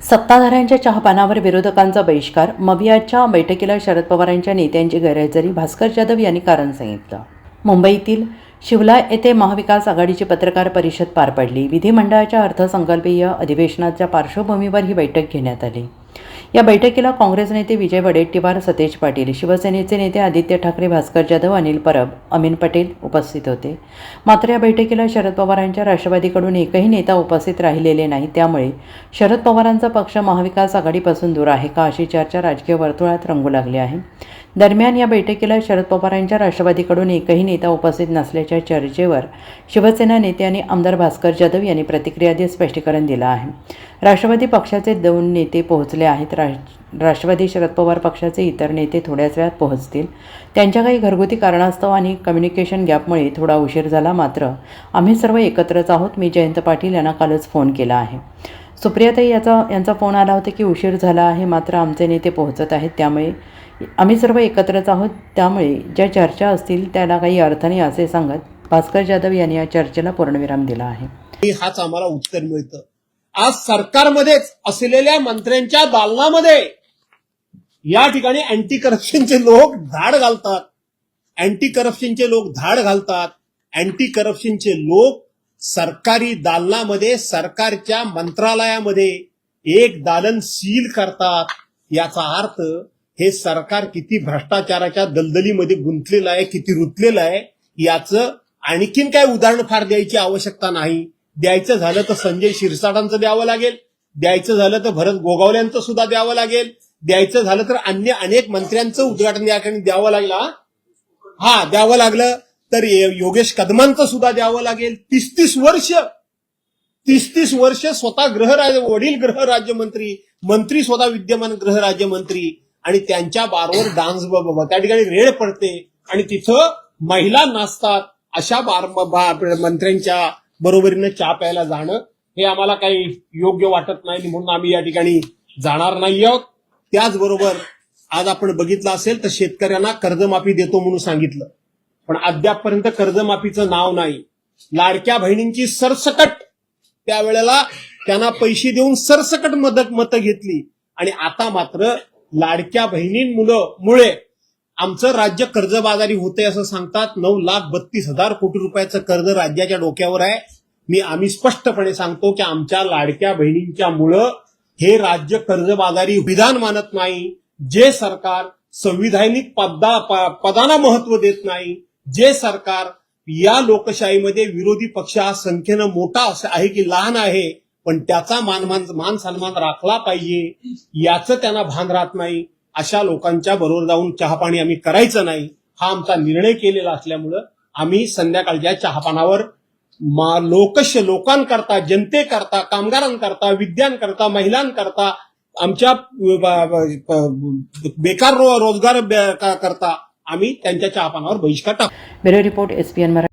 सत्ताधाऱ्यांच्या चहापानावर विरोधकांचा बहिष्कार. मवियाच्या बैठकीला शरद पवारांच्या नेत्यांची गैरहजेरी. भास्कर जाधव यांनी कारण सांगितलं. मुंबईतील शिवला येथे महाविकास आघाडीची पत्रकार परिषद पार पडली. विधिमंडळाच्या अर्थसंकल्पीय अधिवेशनाच्या पार्श्वभूमीवर ही बैठक घेण्यात आली. या बैठकीला काँग्रेस नेते विजय वडेट्टीवार, सतेज पाटील, शिवसेनेचे नेते आदित्य ठाकरे, भास्कर जाधव, अनिल परब, अमीन पटेल उपस्थित होते. मात्र या बैठकीला शरद पवारांच्या राष्ट्रवादीकडून एकही नेता उपस्थित राहिलेले नाही. त्यामुळे शरद पवारांचा पक्ष महाविकास आघाडीपासून दूर आहे का, अशी चर्चा राजकीय वर्तुळात रंगू लागली आहे. दरम्यान या बैठकीला शरद पवारांच्या राष्ट्रवादीकडून एकही नेता उपस्थित नसल्याच्या चर्चेवर शिवसेना नेते आणि आमदार भास्कर जाधव यांनी प्रतिक्रिया देत स्पष्टीकरण दिलं आहे. राष्ट्रवादी पक्षाचे 2 नेते पोहोचले आहेत. राष्ट्रवादी शरद पवार पक्षाचे इतर नेते थोड्याच वेळात पोहोचतील. त्यांच्या काही घरगुती कारणास्तव आणि कम्युनिकेशन गॅपमुळे थोडा उशीर झाला. मात्र आम्ही सर्व एकत्रच आहोत. मी जयंत पाटील यांना कालच फोन केला आहे. सुप्रियाताई यांचा फोन आला होता की उशीर झाला आहे, मात्र आमचे नेते पोहोचत आहेत, त्यामुळे आम्ही सर्व एकत्रच आहोत. त्यामुळे ज्या चर्चा असतील त्याला काही अर्थ नाही, असे सांगत भास्कर जाधव यांनी या चर्चेला पूर्णविराम दिला आहे. हाच आम्हाला उत्तर मिळतं. आज सरकारमध्येच असलेल्या मंत्र्यांच्या दालनामध्ये या ठिकाणी अँटी करप्शनचे लोक धाड घालतात. अँटी करप्शनचे लोक धाड घालतात. अँटी करप्शनचे लोक सरकारी दालनामध्ये, सरकारच्या मंत्रालयामध्ये एक दालन सील करतात. याचा अर्थ हे सरकार किती भ्रष्टाचाराच्या दलदलीमध्ये गुंतलेलं आहे, किती रुतलेलं आहे, याचं आणखीन काय उदाहरण फार द्यायची आवश्यकता नाही. द्यायचं झालं तर संजय शिरसाटांचं द्यावं लागेल, द्यायचं झालं तर भरत गोगावल्यांचं सुद्धा द्यावं लागेल, द्यायचं झालं तर अन्य अनेक मंत्र्यांचं उद्घाटन या ठिकाणी द्यावं लागलं. द्यावं लागलं तर योगेश कदमांचं सुद्धा द्यावं लागेल. 30 वर्ष स्वतः वडील गृहराज्यमंत्री, मंत्री स्वतः विद्यमान गृहराज्यमंत्री, आणि त्यांच्या बारवर डान्स त्या ठिकाणी रेड पडते आणि तिथं महिला नाचतात. अशा मंत्र्यांच्या बरोबरीनं चहा प्यायला जाणं हे आम्हाला काही योग्य वाटत नाही, म्हणून आम्ही या ठिकाणी जाणार नाही आहोत. त्याचबरोबर आज आपण बघितलं असेल तर शेतकऱ्यांना कर्जमाफी देतो म्हणून सांगितलं, पण अद्यापपर्यंत कर्जमाफीचं नाव नाही. लाडक्या बहिणींची सरसकट त्यावेळेला त्यांना पैसे देऊन सरसकट मतं घेतली, आणि आता मात्र लाडक्या बहिणींमुळे आमचं राज्य कर्जबाजारी होते असं सांगतात. 9,32,000 कोटी रुपयाचं कर्ज राज्याच्या डोक्यावर आहे. आम्ही स्पष्टपणे सांगतो की आमच्या लाडक्या बहिणींच्या मुळे हे राज्य कर्जबाजारी विधान मानत नाही. जे सरकार संविधानिक पदांना महत्व देत नाही, जे सरकार या लोकशाहीमध्ये विरोधी पक्ष हा संख्येनं मोठा आहे की लहान आहे, पण त्याचा मान सन्मान राखला पाहिजे याचं त्यांना भान राहत नाही. अशा लोकांच्या बरोबर जाऊन चहापाणी आम्ही करायचं नाही, हा आमचा निर्णय केलेला असल्यामुळं आम्ही संध्याकाळच्या चहापानावर लोकांकरता, जनतेकरता, कामगारांकरता, विद्यांकरता, महिलांकरता, आमच्या बेकार रोजगार करता आम्ही त्यांच्या चहापानावर बहिष्कार टाकू. Bureau report, SPN Marathi.